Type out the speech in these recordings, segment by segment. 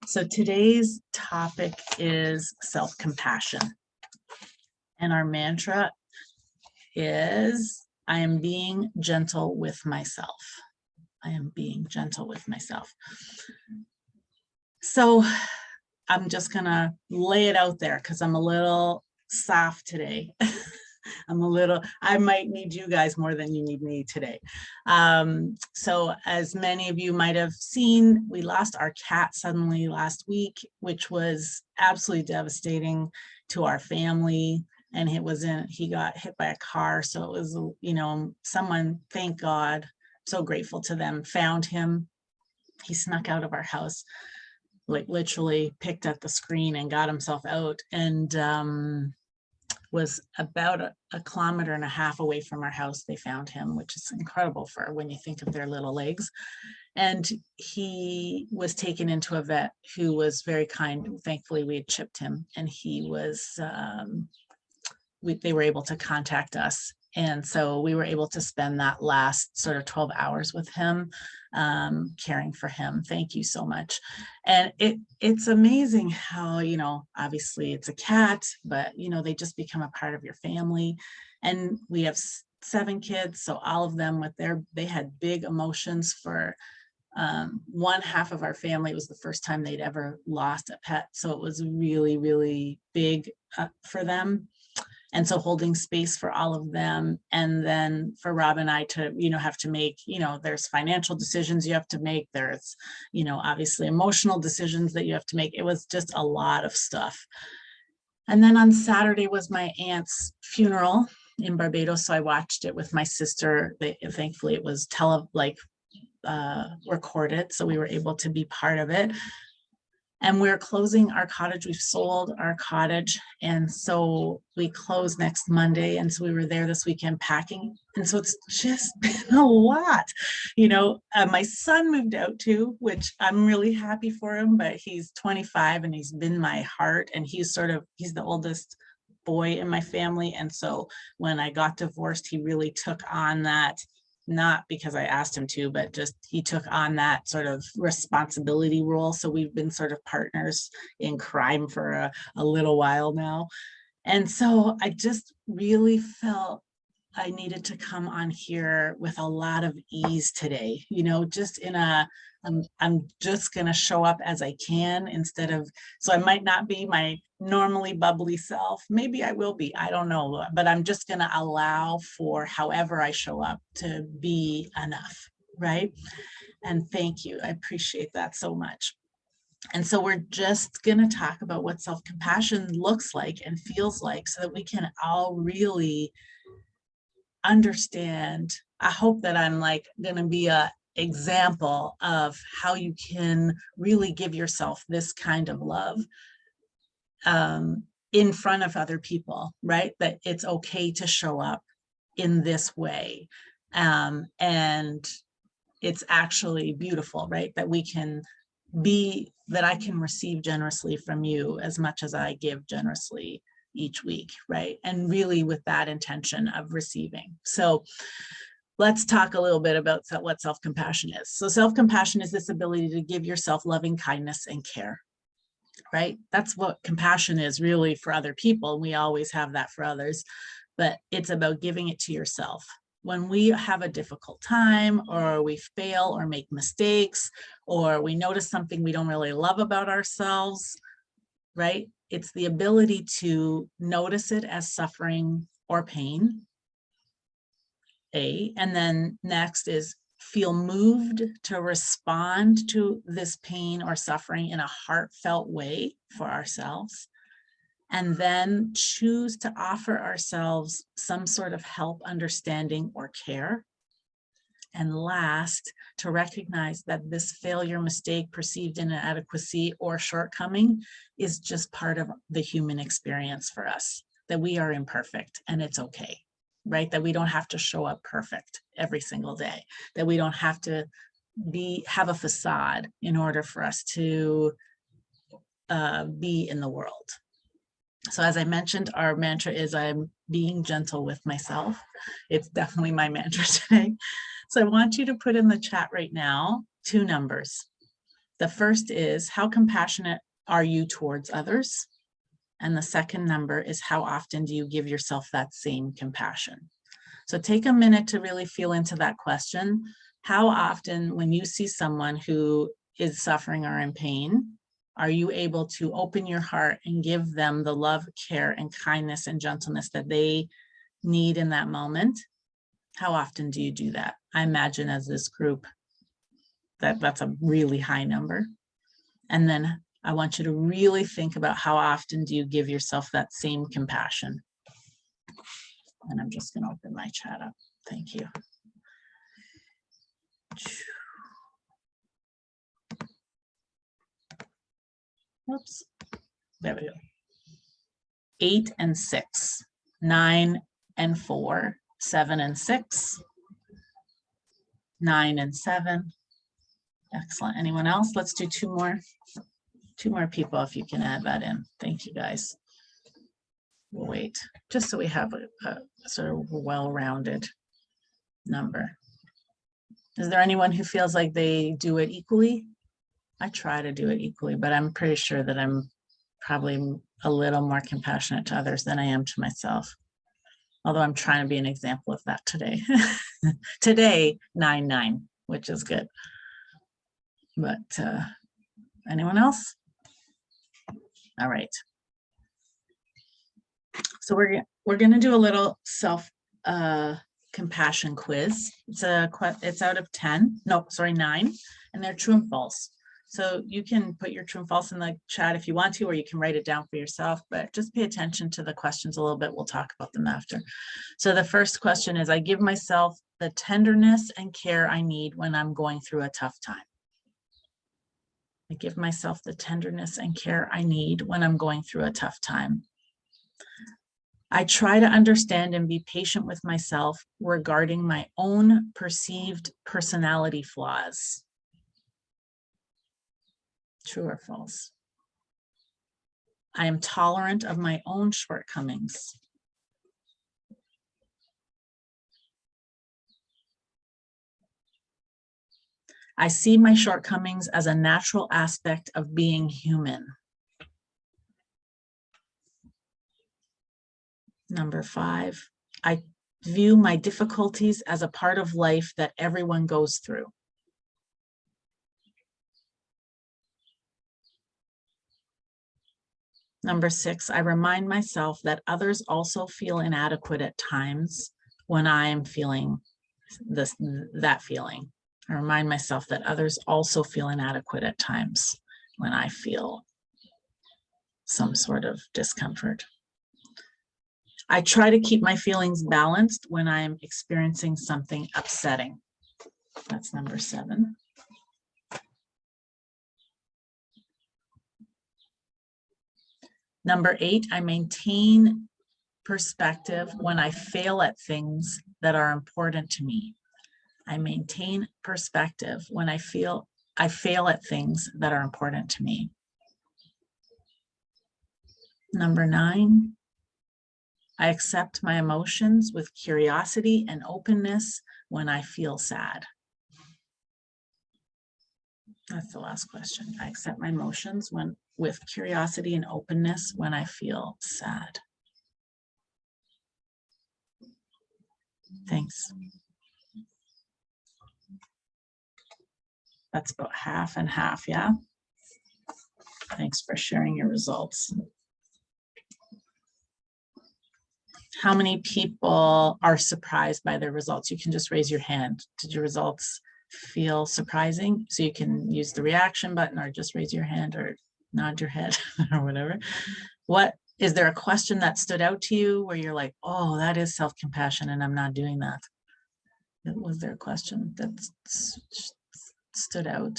So today's topic is self-compassion. And our mantra is, I am being gentle with myself. I am being gentle with myself. So I'm just gonna lay it out there because I'm a little soft today. I might need you guys more than you need me today. So as many of you might have seen, we lost our cat suddenly last week, which was absolutely devastating to our family. And he got hit by a car. So it was, someone, thank God, so grateful to them, found him. He snuck out of our house, like literally picked up the screen and got himself out, and was about a kilometer and a half away from our house. They found him, which is incredible for when you think of their little legs. And he was taken into a vet who was very kind. Thankfully, we had chipped him, and he was, they were able to contact us. And so we were able to spend that last sort of 12 hours with him, caring for him. Thank you so much. And it's amazing how, obviously it's a cat, but, they just become a part of your family. And we have 7 kids. So all of them they had big emotions for one half of our family. It was the first time they'd ever lost a pet. So it was really, really big for them. And so holding space for all of them. And then for Rob and I to, have to make, there's financial decisions you have to make. There's, obviously emotional decisions that you have to make. It was just a lot of stuff. And then on Saturday was my aunt's funeral in Barbados. So I watched it with my sister. Thankfully it was recorded. So we were able to be part of it. And we're closing our cottage. We've sold our cottage. And so we close next Monday. And so we were there this weekend packing. And so it's just been a lot. My son moved out too, which I'm really happy for him, but he's 25 and he's been my heart. And he's the oldest boy in my family. And so when I got divorced, he really took on that. Not because I asked him to, but just he took on that sort of responsibility role. So we've been sort of partners in crime for a little while now. And so I just really felt I needed to come on here with a lot of ease today, just I'm just going to show up as I can so I might not be my normally bubbly self. Maybe I will be, I don't know, but I'm just going to allow for however I show up to be enough, right? And thank you. I appreciate that so much. And so we're just going to talk about what self-compassion looks like and feels like so that we can all really understand. I hope that I'm going to be a example of how you can really give yourself this kind of love in front of other people, right? That it's okay to show up in this way. And it's actually beautiful, right? That I can receive generously from you as much as I give generously each week, right? And really with that intention of receiving. So let's talk a little bit about what self-compassion is. So self-compassion is this ability to give yourself loving kindness and care, right? That's what compassion is really for other people. We always have that for others, but it's about giving it to yourself. When we have a difficult time, or we fail or make mistakes, or we notice something we don't really love about ourselves, right? It's the ability to notice it as suffering or pain, and then next is feel moved to respond to this pain or suffering in a heartfelt way for ourselves, and then choose to offer ourselves some sort of help, understanding, or care. And last, to recognize that this failure, mistake, perceived inadequacy, or shortcoming is just part of the human experience for us, that we are imperfect and it's okay, right? That we don't have to show up perfect every single day, that we don't have to have a facade in order for us to be in the world. So as I mentioned, our mantra is I'm being gentle with myself. It's definitely my mantra today. So I want you to put in the chat right now 2 numbers. The first is, how compassionate are you towards others? And the second number is, how often do you give yourself that same compassion? So take a minute to really feel into that question. How often, when you see someone who is suffering or in pain, are you able to open your heart and give them the love, care, and kindness and gentleness that they need in that moment? How often do you do that? I imagine as this group, that's a really high number. And then I want you to really think about, how often do you give yourself that same compassion? And I'm just going to open my chat up. Thank you. Oops. There we go. 8 and 6, 9 and 4, 7 and 6, 9 and 7. Excellent. Anyone else? Let's do two more people if you can add that in. Thank you, guys. We'll wait just so we have a sort of well-rounded number. Is there anyone who feels like they do it equally? I try to do it equally, but I'm pretty sure that I'm probably a little more compassionate to others than I am to myself. Although I'm trying to be an example of that today. Today, 9-9, which is good. But anyone else? All right. So we're going to do a little self-compassion quiz. It's out of 10. No, sorry, 9. And they're true and false. So you can put your true and false in the chat if you want to, or you can write it down for yourself, but just pay attention to the questions a little bit. We'll talk about them after. So the first question is, I give myself the tenderness and care I need when I'm going through a tough time. I give myself the tenderness and care I need when I'm going through a tough time. I try to understand and be patient with myself regarding my own perceived personality flaws. True or false? I am tolerant of my own shortcomings. I see my shortcomings as a natural aspect of being human. Number 5, I view my difficulties as a part of life that everyone goes through. Number 6, I remind myself that others also feel inadequate at times when I am feeling that feeling. I remind myself that others also feel inadequate at times when I feel some sort of discomfort. I try to keep my feelings balanced when I'm experiencing something upsetting. That's number 7. Number 8, I maintain perspective when I fail at things that are important to me. I maintain perspective when I fail at things that are important to me. Number 9, I accept my emotions with curiosity and openness when I feel sad. That's the last question. I accept my emotions with curiosity and openness when I feel sad. Thanks. That's about half and half, yeah? Thanks for sharing your results. How many people are surprised by their results? You can just raise your hand. Did your results feel surprising? So you can use the reaction button or just raise your hand or nod your head or whatever. Is there a question that stood out to you where you're like, oh, that is self-compassion and I'm not doing that? Was there a question that stood out?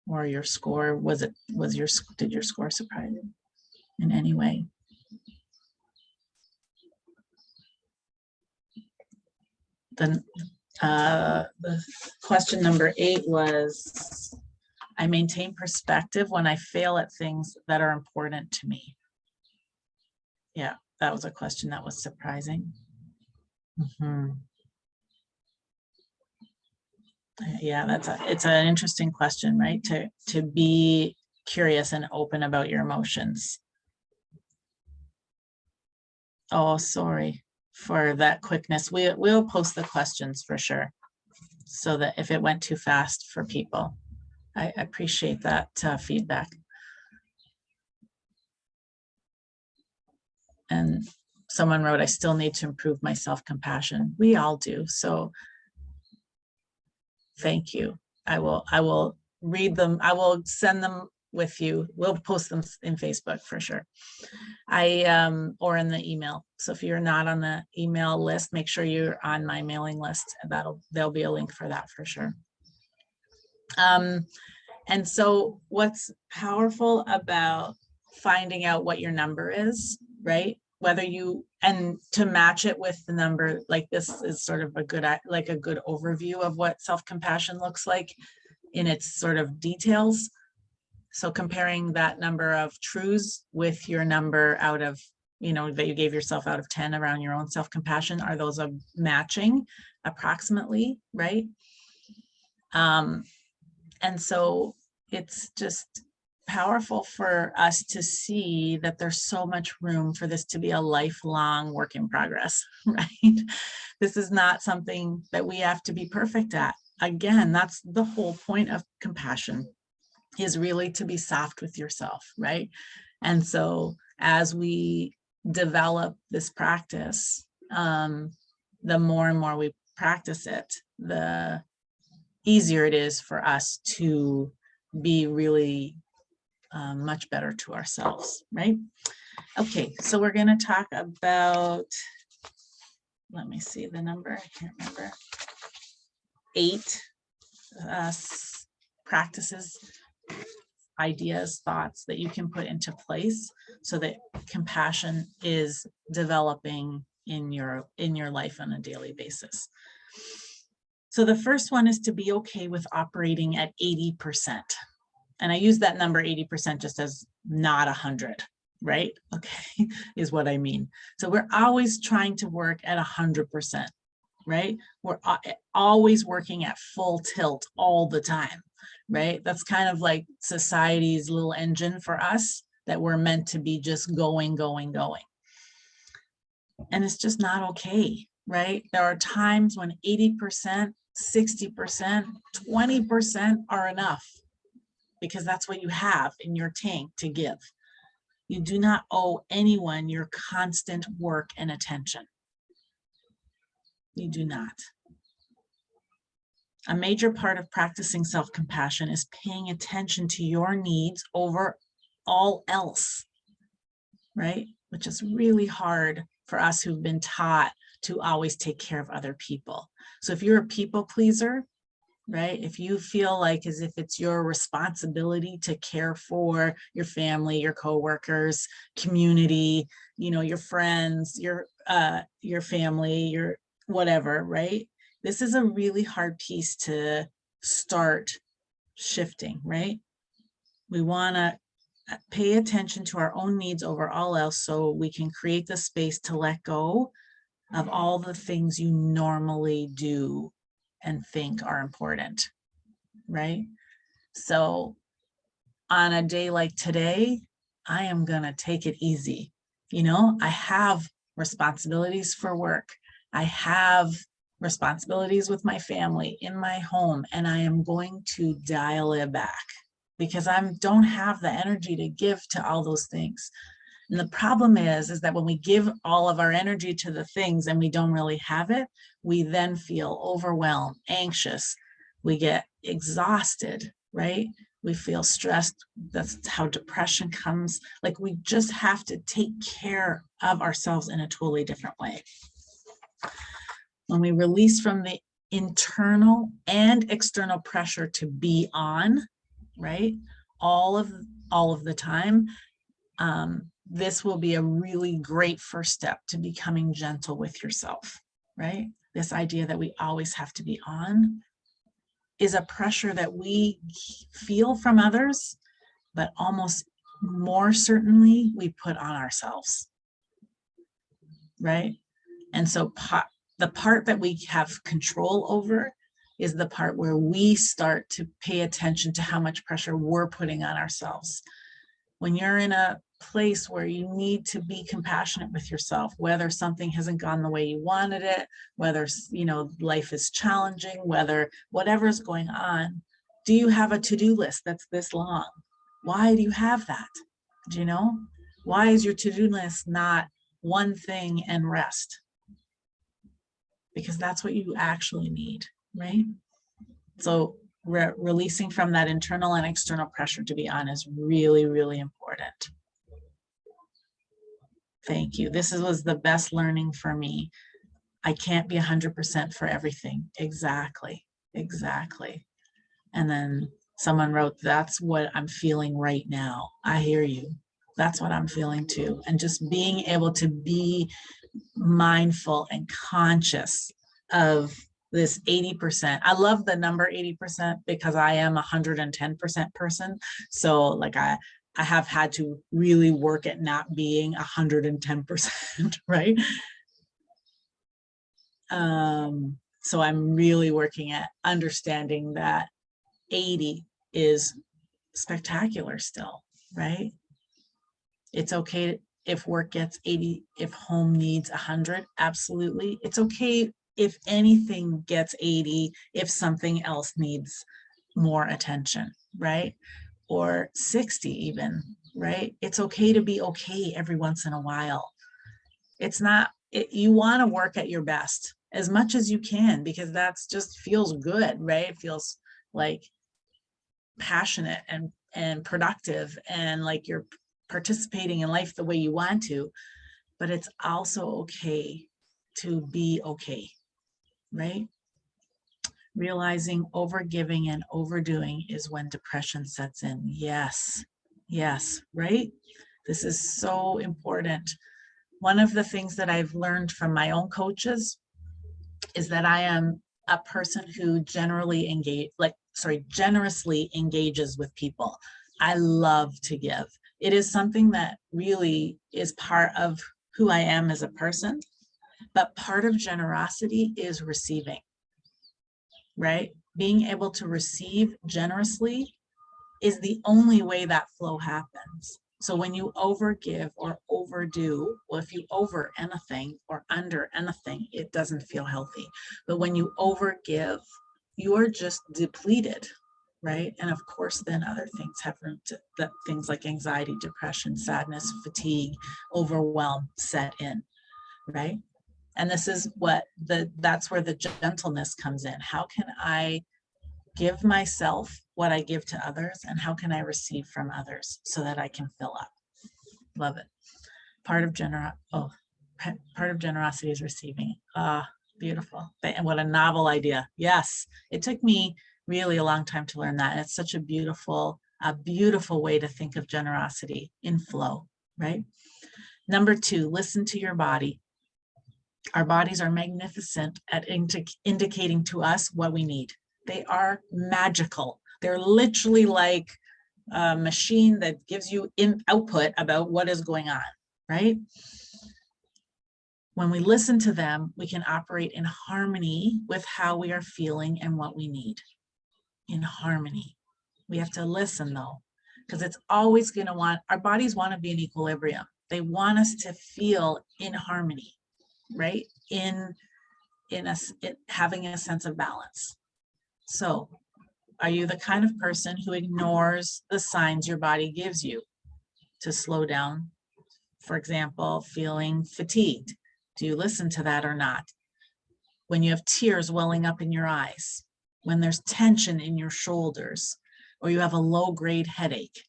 Or your score, did your score surprise you in any way? Then the question number 8 was, I maintain perspective when I fail at things that are important to me. Yeah, that was a question that was surprising. Yeah, it's an interesting question, right? To be curious and open about your emotions. Oh, sorry for that quickness. We'll post the questions for sure, so that if it went too fast for people. I appreciate that feedback. And someone wrote, I still need to improve my self-compassion. We all do. So thank you. I will read them. I will send them with you. We'll post them in Facebook for sure. Or in the email. So if you're not on the email list, make sure you're on my mailing list. There'll be a link for that for sure. And so what's powerful about finding out what your number is, right? Whether you, and to match it with the number, like this is sort of a good overview of what self-compassion looks like in its sort of details. So comparing that number of truths with your number out of, that you gave yourself out of 10 around your own self-compassion, are those matching approximately, right? And so it's just powerful for us to see that there's so much room for this to be a lifelong work in progress, right? This is not something that we have to be perfect at. Again, that's the whole point of compassion, is really to be soft with yourself, right? And so as we develop this practice, the more and more we practice it, the easier it is for us to be really much better to ourselves, right? Okay, so we're going to talk about, let me see the number, I can't remember, 8 practices, ideas, thoughts that you can put into place so that compassion is developing in your life on a daily basis. So the first one is to be okay with operating at 80%. And I use that number 80% just as not 100, right? Okay, is what I mean. So we're always trying to work at 100%, right? We're always working at full tilt all the time, right? That's kind of like society's little engine for us, that we're meant to be just going, going, going. And it's just not okay, right? There are times when 80%, 60%, 20% are enough, because that's what you have in your tank to give. You do not owe anyone your constant work and attention. You do not. A major part of practicing self-compassion is paying attention to your needs over all else, right? Which is really hard for us who've been taught to always take care of other people. So if you're a people pleaser, right? If you feel like as if it's your responsibility to care for your family, your coworkers, community, your friends, your family, your whatever, right? This is a really hard piece to start shifting, right? We want to pay attention to our own needs over all else, so we can create the space to let go of all the things you normally do and think are important, right? So on a day like today, I am gonna take it easy. I have responsibilities for work. I have responsibilities with my family, in my home, and I am going to dial it back, because I don't have the energy to give to all those things. And the problem is that when we give all of our energy to the things and we don't really have it, we then feel overwhelmed, anxious, we get exhausted, right? We feel stressed. That's how depression comes. Like, we just have to take care of ourselves in a totally different way. When we release from the internal and external pressure to be on, right, all of the time, this will be a really great first step to becoming gentle with yourself, right? This idea that we always have to be on is a pressure that we feel from others, but almost more certainly we put on ourselves, right? And so the part that we have control over is the part where we start to pay attention to how much pressure we're putting on ourselves. When you're in a place where you need to be compassionate with yourself, whether something hasn't gone the way you wanted it, whether, you know, life is challenging, whether whatever's going on, do you have a to-do list that's this long? Why do you have that? Do you know? Why is your to-do list not one thing and rest? Because that's what you actually need, right? So releasing from that internal and external pressure to be on is really, really important. Thank you. This was the best learning for me. I can't be 100% for everything. Exactly. Exactly. And then someone wrote, that's what I'm feeling right now. I hear you. That's what I'm feeling too. And just being able to be mindful and conscious of this 80%. I love the number 80% because I am 110% person. So like I have had to really work at not being 110%, right? So I'm really working at understanding that 80 is spectacular still, right? It's okay if work gets 80, if home needs 100, absolutely. It's okay if anything gets 80, if something else needs more attention, right? Or 60 even, right? It's okay to be okay every once in a while. It's not, you want to work at your best as much as you can, because that's just feels good, right? It feels like passionate and productive, and like you're participating in life the way you want to. But it's also okay to be okay, right? Realizing overgiving and overdoing is when depression sets in. Yes, yes, right? This is so important. One of the things that I've learned from my own coaches is that I am a person who generously engages with people. I love to give. It is something that really is part of who I am as a person, but part of generosity is receiving, right? Being able to receive generously is the only way that flow happens. So when you overgive or overdo, well, if you over anything or under anything, it doesn't feel healthy. But when you overgive, you are just depleted, right? And of course, then other things happen, things like anxiety, depression, sadness, fatigue, overwhelm set in, right? And this is what that's where the gentleness comes in. How can I give myself what I give to others, and how can I receive from others so that I can fill up? Love it. Part of generosity is receiving. Beautiful. And what a novel idea. Yes, it took me really a long time to learn that. And it's such a beautiful way to think of generosity in flow, right? Number 2, listen to your body. Our bodies are magnificent at indicating to us what we need. They are magical. They're literally like a machine that gives you output about what is going on, right? When we listen to them, we can operate in harmony with how we are feeling and what we need. In harmony. We have to listen though, because it's always going to our bodies want to be in equilibrium. They want us to feel in harmony, right? In having a sense of balance. So, are you the kind of person who ignores the signs your body gives you to slow down? For example, feeling fatigued. Do you listen to that or not? When you have tears welling up in your eyes, when there's tension in your shoulders, or you have a low-grade headache,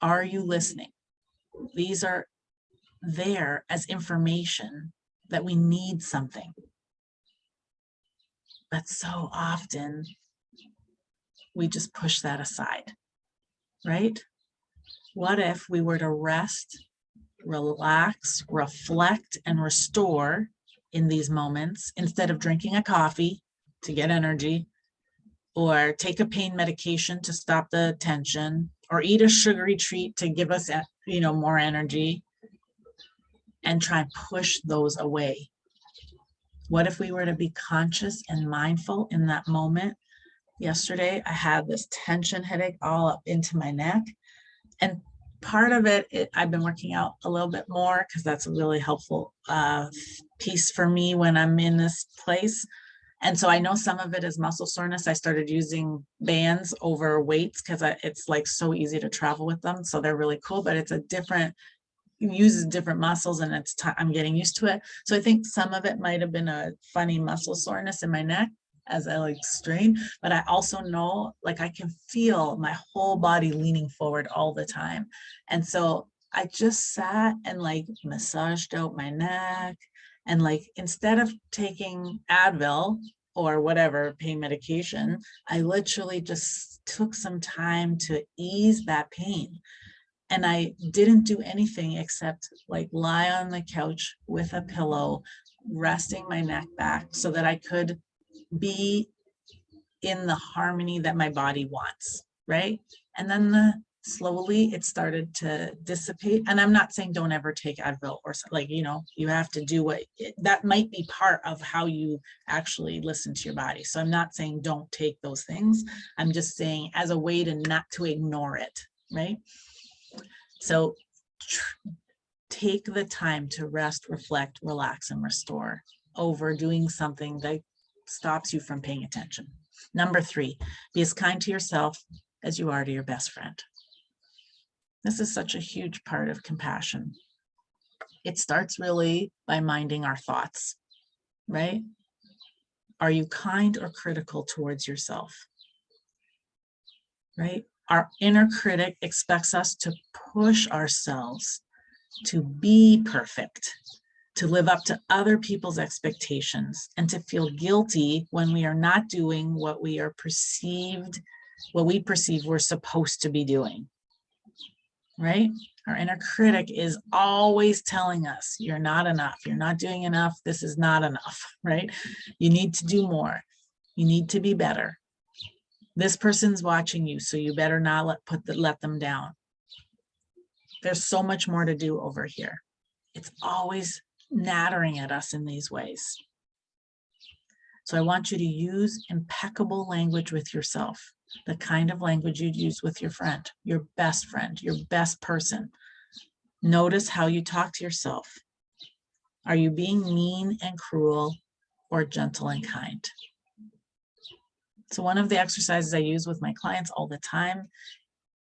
are you listening? These are there as information that we need something. But so often, we just push that aside, right? What if we were to rest, relax, reflect, and restore in these moments instead of drinking a coffee to get energy, or take a pain medication to stop the tension, or eat a sugary treat to give us, more energy, and try and push those away? What if we were to be conscious and mindful in that moment? Yesterday, I had this tension headache all up into my neck. And part of it, I've been working out a little bit more because that's a really helpful piece for me when I'm in this place. And so I know some of it is muscle soreness. I started using bands over weights because it's like so easy to travel with them. So they're really cool, but it's a different, it uses different muscles, and I'm getting used to it. So I think some of it might have been a funny muscle soreness in my neck as I like strain, but I also know, like, I can feel my whole body leaning forward all the time. And so I just sat and like massaged out my neck, and like, instead of taking Advil or whatever pain medication, I literally just took some time to ease that pain. And I didn't do anything except like lie on the couch with a pillow, resting my neck back so that I could be in the harmony that my body wants, right? And then slowly it started to dissipate. And I'm not saying don't ever take Advil or like, you have to do that might be part of how you actually listen to your body. So I'm not saying don't take those things. I'm just saying as a way to not to ignore it, right? So take the time to rest, reflect, relax, and restore over doing something that stops you from paying attention. Number 3, be as kind to yourself as you are to your best friend. This is such a huge part of compassion. It starts really by minding our thoughts, right? Are you kind or critical towards yourself? Right? Our inner critic expects us to push ourselves to be perfect, to live up to other people's expectations, and to feel guilty when we are not doing what we perceive we're supposed to be doing, right? Our inner critic is always telling us, you're not enough, you're not doing enough, this is not enough, right? You need to do more, you need to be better. This person's watching you, so you better not let them down. There's so much more to do over here. It's always nattering at us in these ways. So I want you to use impeccable language with yourself, the kind of language you'd use with your friend, your best person. Notice how you talk to yourself. Are you being mean and cruel or gentle and kind? So one of the exercises I use with my clients all the time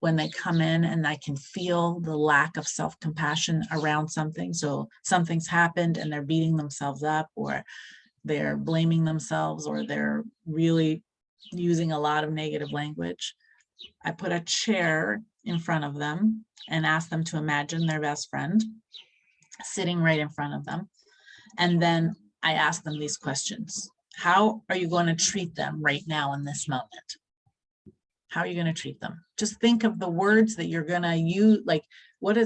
when they come in and I can feel the lack of self-compassion around something. So something's happened and they're beating themselves up, or they're blaming themselves, or they're really using a lot of negative language. I put a chair in front of them and ask them to imagine their best friend sitting right in front of them. And then I ask them these questions. How are you going to treat them right now in this moment? How are you going to treat them? Just think of the words that you're going to use. Like,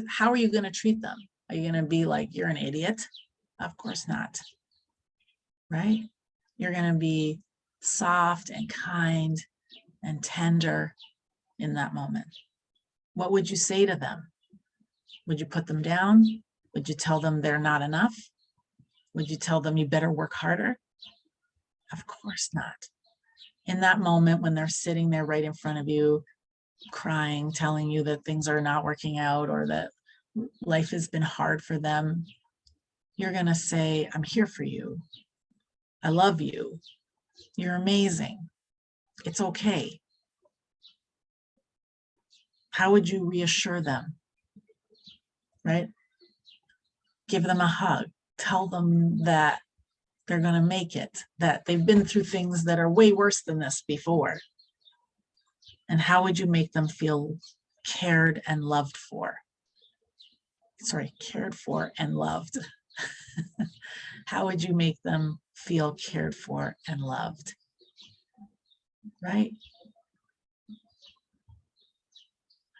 how are you going to treat them? Are you going to be like, you're an idiot? Of course not. Right? You're going to be soft and kind and tender in that moment. What would you say to them? Would you put them down? Would you tell them they're not enough? Would you tell them you better work harder? Of course not. In that moment when they're sitting there right in front of you, crying, telling you that things are not working out or that life has been hard for them, you're going to say, I'm here for you. I love you. You're amazing. It's okay. How would you reassure them? Right? Give them a hug. Tell them that they're going to make it, that they've been through things that are way worse than this before. And how would you make them feel cared and loved for? Sorry, cared for and loved. How would you make them feel cared for and loved? Right?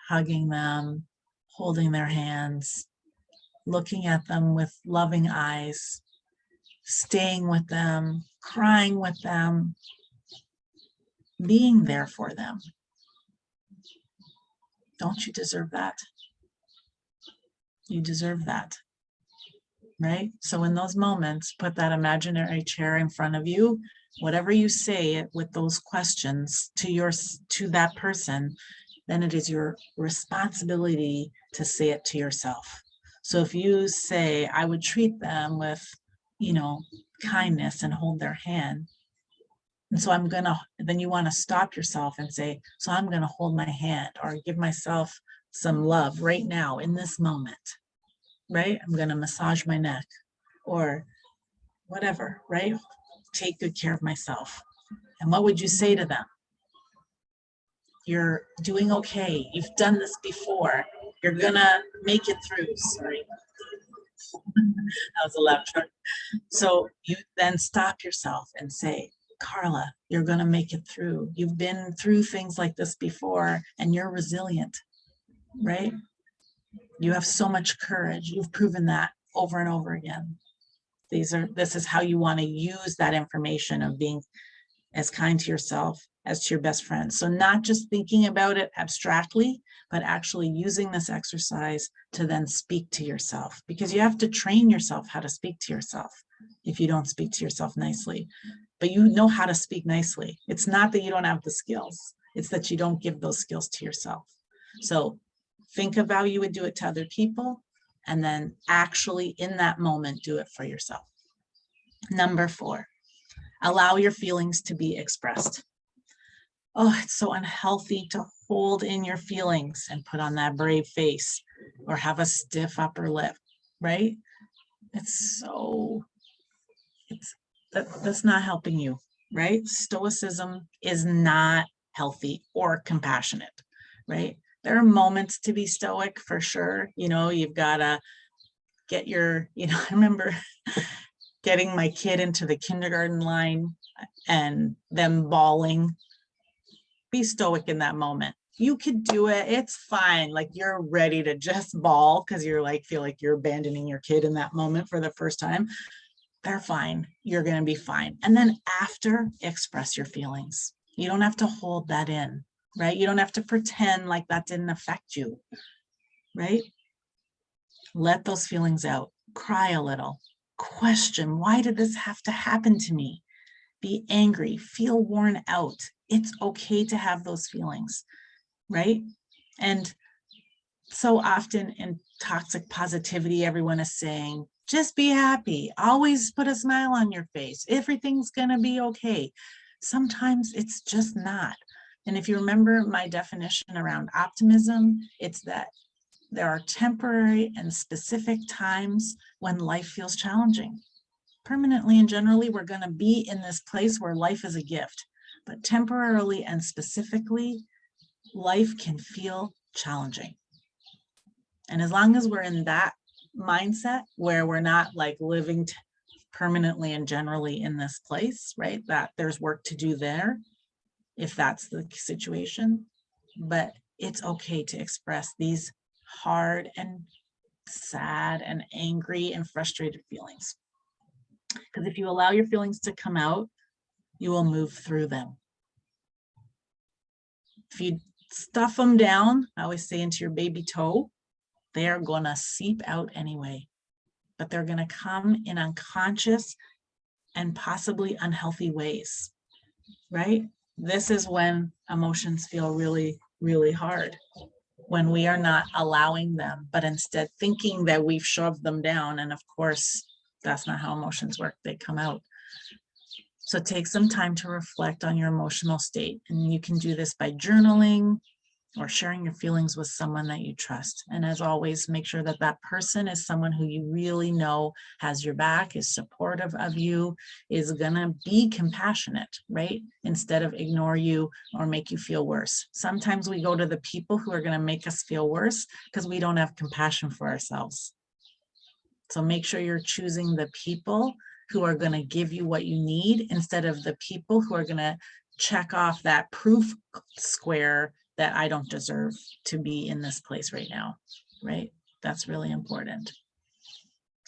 Hugging them, holding their hands, looking at them with loving eyes, staying with them, crying with them, being there for them. Don't you deserve that? You deserve that. right? So in those moments, put that imaginary chair in front of you. Whatever you say with those questions to that person, then it is your responsibility to say it to yourself. So if you say, I would treat them with, kindness and hold their hand. And so then you want to stop yourself and say, so I'm going to hold my hand or give myself some love right now in this moment, right? I'm going to massage my neck or whatever, right? Take good care of myself. And what would you say to them? You're doing okay. You've done this before. You're gonna make it through. Sorry. That was a loud truck. So you then stop yourself and say, Carla, you're gonna make it through. You've been through things like this before and you're resilient, right? You have so much courage. You've proven that over and over again. This is how you want to use that information of being as kind to yourself as to your best friend. So not just thinking about it abstractly, but actually using this exercise to then speak to yourself, because you have to train yourself how to speak to yourself if you don't speak to yourself nicely. But you know how to speak nicely. It's not that you don't have the skills. It's that you don't give those skills to yourself. So think of how you would do it to other people, and then actually in that moment, do it for yourself. Number 4, allow your feelings to be expressed. Oh, it's so unhealthy to hold in your feelings and put on that brave face or have a stiff upper lip, right? That's not helping you, right? Stoicism is not healthy or compassionate, right? There are moments to be stoic for sure. You've got to get I remember getting my kid into the kindergarten line and them bawling. Be stoic in that moment. You could do it. It's fine. Like, you're ready to just bawl because you're feel like you're abandoning your kid in that moment for the first time. They're fine. You're going to be fine. And then after, express your feelings. You don't have to hold that in, right? You don't have to pretend like that didn't affect you, right? Let those feelings out. Cry a little. Question, why did this have to happen to me? Be angry, feel worn out. It's okay to have those feelings, right? And so often in toxic positivity, everyone is saying, just be happy, always put a smile on your face, everything's going to be okay. Sometimes it's just not. And if you remember my definition around optimism, it's that there are temporary and specific times when life feels challenging. Permanently and generally, we're going to be in this place where life is a gift, but temporarily and specifically, life can feel challenging. And as long as we're in that mindset where we're not living permanently and generally in this place, right? That there's work to do there, if that's the situation. But it's okay to express these hard and sad and angry and frustrated feelings. Because if you allow your feelings to come out, you will move through them. If you stuff them down, I always say, into your baby toe, they are going to seep out anyway. But they're going to come in unconscious and possibly unhealthy ways, right? This is when emotions feel really, really hard. When we are not allowing them, but instead thinking that we've shoved them down. And of course, that's not how emotions work. They come out. So take some time to reflect on your emotional state. And you can do this by journaling or sharing your feelings with someone that you trust. And as always, make sure that that person is someone who you really know has your back, is supportive of you, is gonna be compassionate, right? Instead of ignore you or make you feel worse. Sometimes we go to the people who are gonna make us feel worse because we don't have compassion for ourselves. So make sure you're choosing the people who are gonna give you what you need instead of the people who are gonna check off that proof square that I don't deserve to be in this place right now, right? That's really important.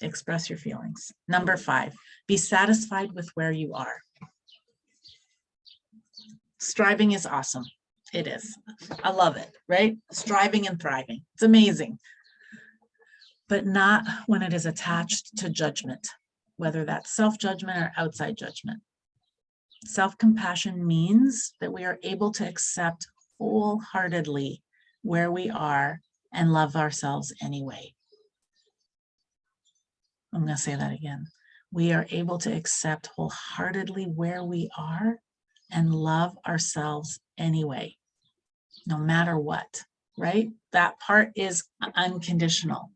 Express your feelings. Number 5, be satisfied with where you are. Striving is awesome. It is. I love it, right? Striving and thriving. It's amazing. but not when it is attached to judgment, whether that's self-judgment or outside judgment. Self-compassion means that we are able to accept wholeheartedly where we are and love ourselves anyway. I'm going to say that again. We are able to accept wholeheartedly where we are and love ourselves anyway, no matter what, right? That part is unconditional.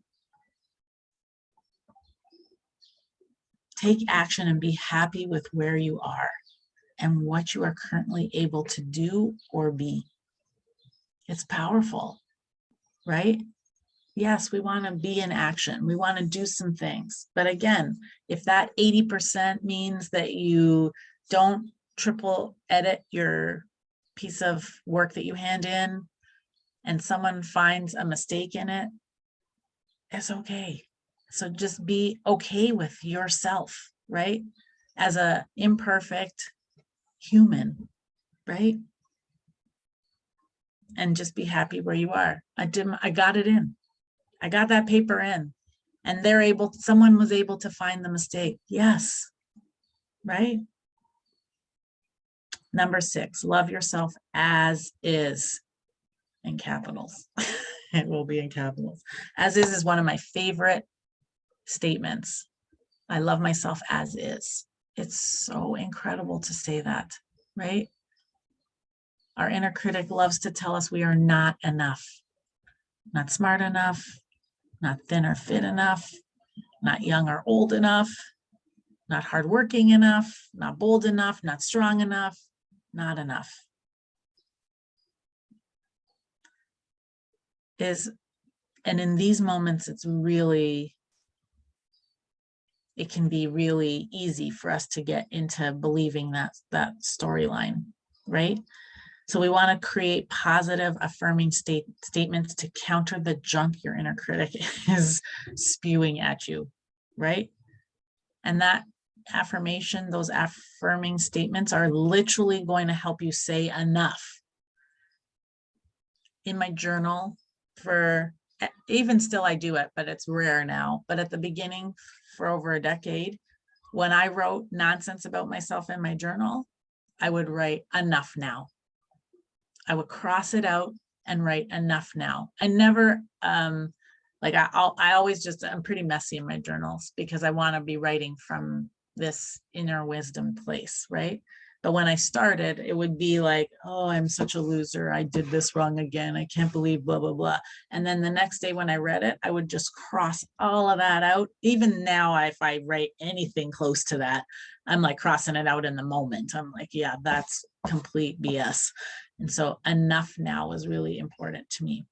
Take action and be happy with where you are and what you are currently able to do or be. It's powerful, right? Yes, we want to be in action. We want to do some things. But again, if that 80% means that you don't triple edit your piece of work that you hand in and someone finds a mistake in it, it's okay. So just be okay with yourself, right? As a imperfect human, right? And just be happy where you are. I got it in. I got that paper in, and someone was able to find the mistake. Yes, right? Number 6, love yourself as is, in capitals. It will be in capitals. As is one of my favorite statements. I love myself as is. It's so incredible to say that, right? Our inner critic loves to tell us we are not enough, not smart enough, not thin or fit enough, not young or old enough, not hardworking enough, not bold enough, not strong enough, not enough. And in these moments, it can be really easy for us to get into believing that storyline, right? So we want to create positive, affirming statements to counter the junk your inner critic is spewing at you, right? And that affirmation, those affirming statements are literally going to help you say enough. In my journal, even still I do it, but it's rare now. But at the beginning, for over a decade, when I wrote nonsense about myself in my journal, I would write enough now. I would cross it out and write enough now. I never, I'm pretty messy in my journals because I want to be writing from this inner wisdom place, right? But when I started, it would be like, oh, I'm such a loser. I did this wrong again. I can't believe blah, blah, blah. And then the next day when I read it, I would just cross all of that out. Even now, if I write anything close to that, I'm like crossing it out in the moment. I'm like, yeah, that's complete BS. And so enough now is really important to me.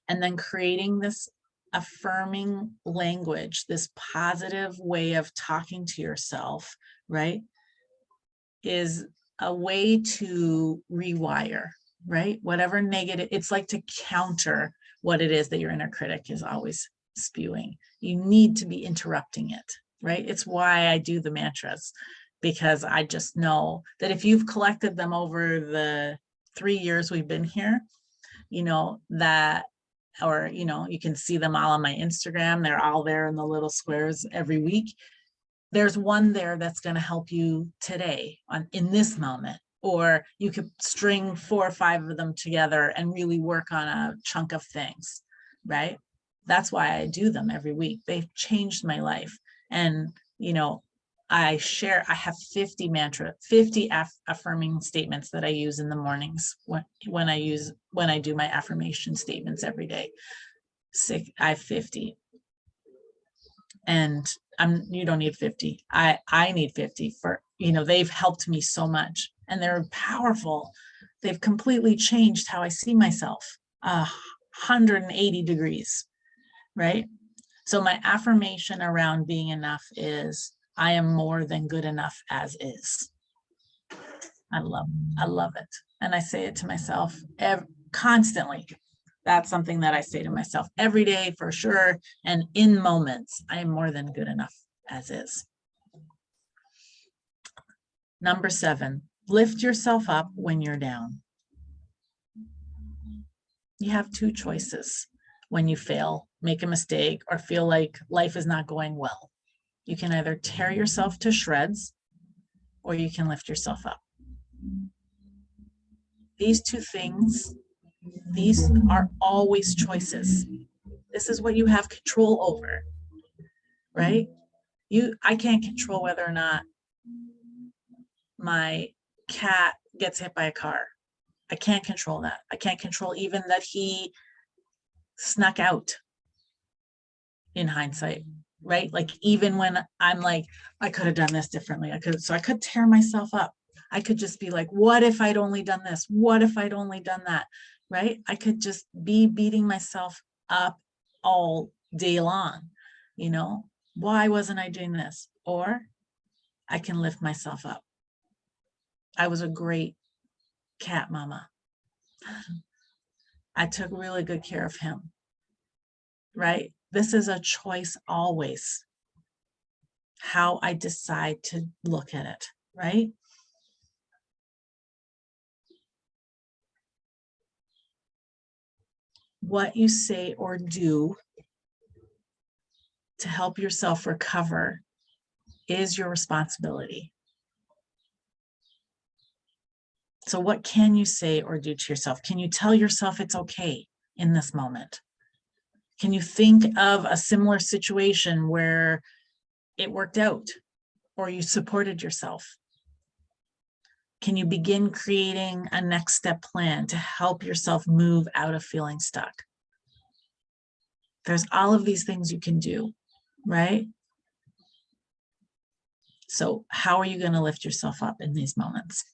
And then creating this affirming language, this positive way of talking to yourself, right, is a way to rewire, right? Whatever negative, it's like to counter what it is that your inner critic is always spewing. You need to be interrupting it, right? It's why I do the mantras, because I just know that if you've collected them over the 3 years we've been here, you know, you can see them all on my Instagram. They're all there in the little squares every week. There's one there that's going to help you today in this moment, or you could string 4 or 5 of them together and really work on a chunk of things, right? That's why I do them every week. They've changed my life. And, I have 50 affirming statements that I use in the mornings when I do my affirmation statements every day. I have 50. And you don't need 50. I need 50 for, they've helped me so much and they're powerful. They've completely changed how I see myself, 180 degrees, right? So my affirmation around being enough is, I am more than good enough as is. I love it. And I say it to myself constantly. That's something that I say to myself every day for sure. And in moments, I am more than good enough as is. Number 7, lift yourself up when you're down. You have 2 choices. when you fail, make a mistake, or feel like life is not going well. You can either tear yourself to shreds or you can lift yourself up. These two things, these are always choices. This is what you have control over, right? I can't control whether or not my cat gets hit by a car. I can't control that. I can't control even that he snuck out in hindsight, right? Like even when I'm like, I could have done this differently. So I could tear myself up. I could just be like, what if I'd only done this? What if I'd only done that? Right? I could just be beating myself up all day long. You know, why wasn't I doing this? Or I can lift myself up. I was a great cat mama. I took really good care of him, right? This is a choice always, how I decide to look at it, right? What you say or do to help yourself recover is your responsibility. So what can you say or do to yourself? Can you tell yourself it's okay in this moment? Can you think of a similar situation where it worked out or you supported yourself? Can you begin creating a next step plan to help yourself move out of feeling stuck? There's all of these things you can do, right? So how are you going to lift yourself up in these moments?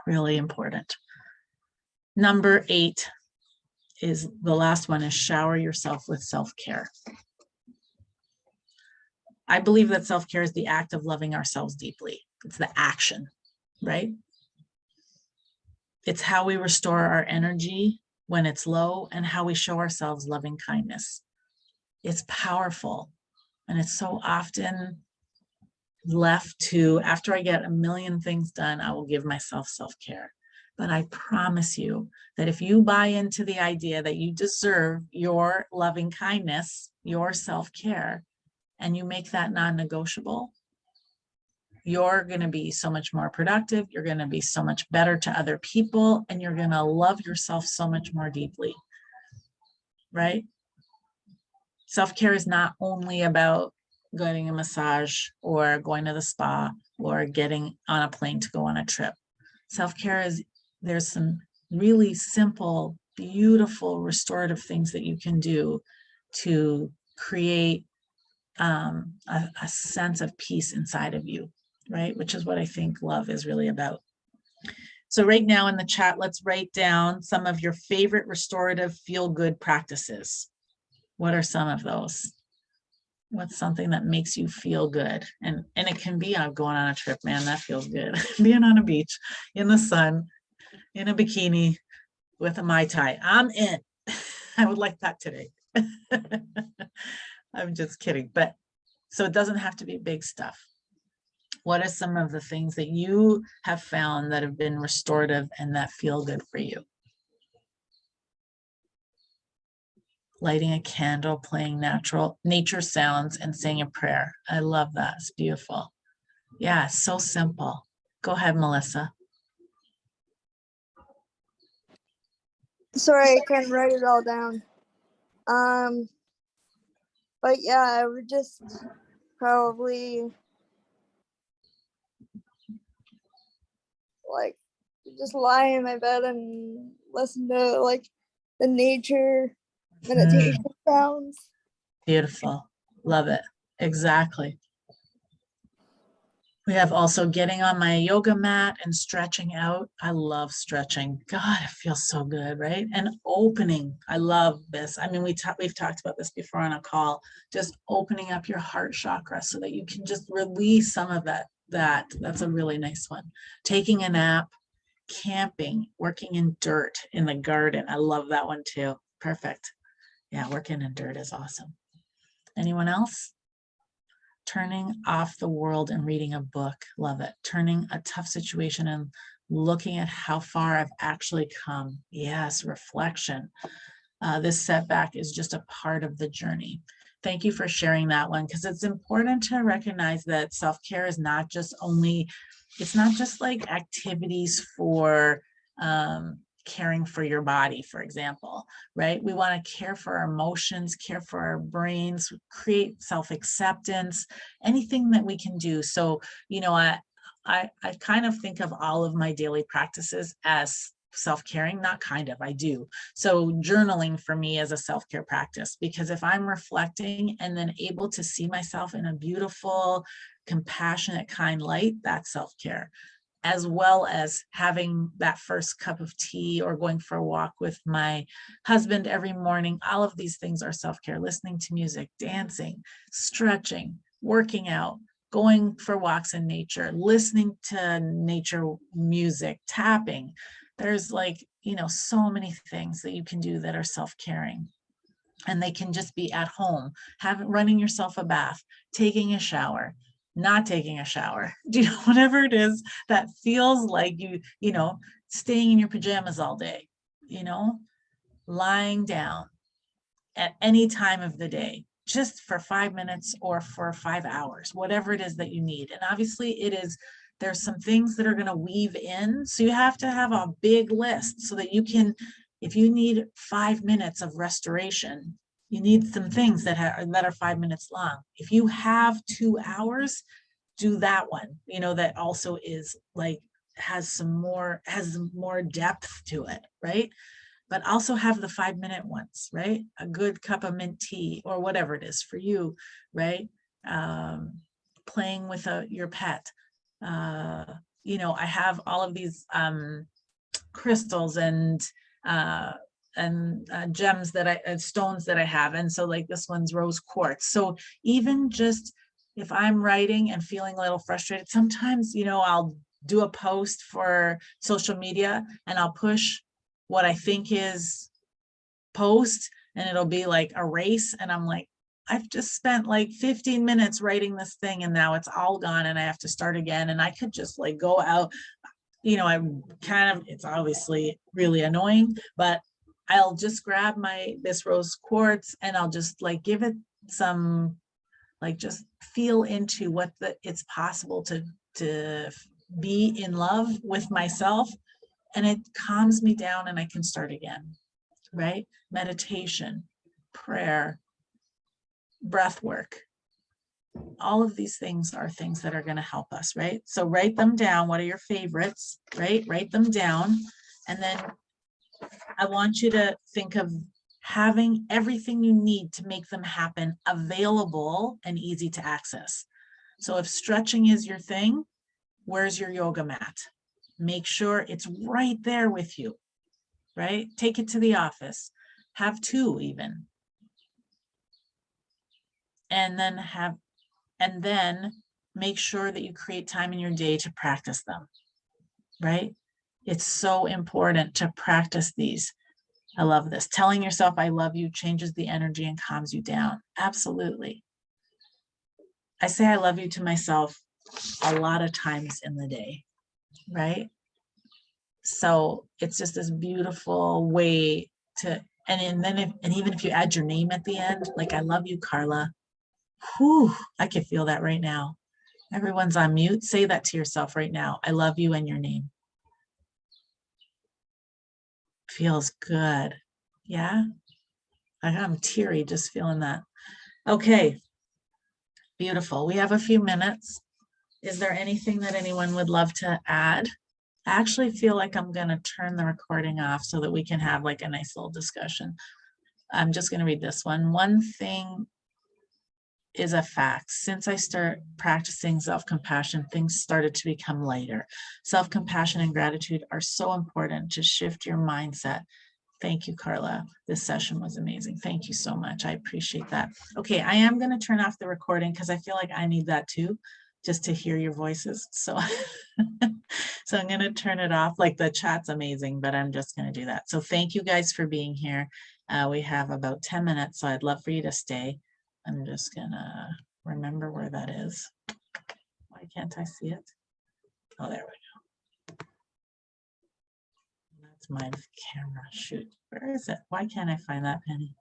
Really important. Number 8 is the last one, is shower yourself with self-care. I believe that self-care is the act of loving ourselves deeply. It's the action, right? It's how we restore our energy when it's low and how we show ourselves loving kindness. It's powerful, and it's so often left to, after I get a million things done, I will give myself self-care. But I promise you that if you buy into the idea that you deserve your loving kindness, your self-care, and you make that non-negotiable, you're going to be so much more productive. You're going to be so much better to other people, and you're going to love yourself so much more deeply, right? Self-care is not only about getting a massage or going to the spa or getting on a plane to go on a trip. Self-care is, there's some really simple, beautiful, restorative things that you can do to create a sense of peace inside of you, right? Which is what I think love is really about. So right now in the chat, let's write down some of your favorite restorative feel-good practices. What are some of those? What's something that makes you feel good? And it can be going on a trip, man, that feels good. Being on a beach, in the sun, in a bikini, with a Mai Tai. I'm in. I would like that today. I'm just kidding. But so it doesn't have to be big stuff. What are some of the things that you have found that have been restorative and that feel good for you? Lighting a candle, playing nature sounds, and saying a prayer. I love that. It's beautiful. Yeah, so simple. Go ahead, Melissa. Sorry, I couldn't write it all down. But yeah, I would just probably like just lie in my bed and listen to like the nature meditation sounds. Beautiful. Love it. Exactly. We have also getting on my yoga mat and stretching out. I love stretching. God, it feels so good, right? And opening. I love this. I mean, we've talked about this before on a call, just opening up your heart chakra so that you can just release some of that. That's a really nice one. Taking a nap, camping, working in dirt in the garden. I love that one too. Perfect. Yeah, working in dirt is awesome. Anyone else? Turning off the world and reading a book. Love it. Turning a tough situation and looking at how far I've actually come. Yes, reflection. This setback is just a part of the journey. Thank you for sharing that one, because it's important to recognize that self-care is not just only, it's not just like activities for caring for your body, for example, right? We want to care for our emotions, care for our brains, create self-acceptance, anything that we can do. So, you know, I kind of think of all of my daily practices as self-caring, not kind of, I do. So journaling for me is a self-care practice, because if I'm reflecting and then able to see myself in a beautiful, compassionate, kind light, that's self-care. As well as having that first cup of tea or going for a walk with my husband every morning. All of these things are self-care. Listening to music, dancing, stretching, working out, going for walks in nature, listening to nature music, tapping. There's like, you know, so many things that you can do that are self-caring. And they can just be at home, running yourself a bath, taking a shower, not taking a shower, you know, whatever it is that feels like you know, staying in your pajamas all day, you know, lying down at any time of the day, just for 5 minutes or for 5 hours, whatever it is that you need. And obviously there's some things that are going to weave in. So you have to have a big list so that you can, if you need 5 minutes of restoration, you need some things that are 5 minutes long. If you have 2 hours, do that one, you know, that also is like, has more depth to it, right? But also have the 5-minute ones, right? A good cup of mint tea or whatever it is for you, right? Playing with your pet. You know, I have all of these crystals and gems stones that I have. And so like this one's rose quartz. So even just if I'm writing and feeling a little frustrated, sometimes, you know, I'll do a post for social media and I'll push what I think is post and it'll be like a race. And I'm like, I've just spent like 15 minutes writing this thing and now it's all gone and I have to start again. And I could just like go out, you know, it's obviously really annoying, but I'll just grab this rose quartz and I'll just like give it some, like just feel into it's possible to be in love with myself, and it calms me down and I can start again, right? Meditation, prayer, breath work, all of these things are things that are going to help us, right? So write them down. What are your favorites, right? Write them down. And then I want you to think of having everything you need to make them happen available and easy to access. So if stretching is your thing, where's your yoga mat? Make sure it's right there with you, right? Take it to the office. Have 2 even. And then make sure that you create time in your day to practice them, right? It's so important to practice these. I love this. Telling yourself I love you changes the energy and calms you down. Absolutely. I say I love you to myself a lot of times in the day, right? So it's just this beautiful way to, and then even if you add your name at the end, like I love you, Carla. Whew, I can feel that right now. Everyone's on mute. Say that to yourself right now. I love you and your name. Feels good. Yeah. I'm teary just feeling that. Okay. Beautiful. We have a few minutes. Is there anything that anyone would love to add? I actually feel like I'm going to turn the recording off so that we can have like a nice little discussion. I'm just going to read this one. One thing is a fact. Since I started practicing self-compassion, things started to become lighter. Self-compassion and gratitude are so important to shift your mindset. Thank you, Carla. This session was amazing. Thank you so much. I appreciate that. Okay, I am going to turn off the recording because I feel like I need that too, just to hear your voices. So, so I'm going to turn it off. Like the chat's amazing, but I'm just going to do that. So thank you guys for being here. We have about 10 minutes, so I'd love for you to stay. I'm just going to remember where that is. Why can't I see it? Oh, there we go. That's It's my camera. Shoot, where is it? Why can't I find that, Penny?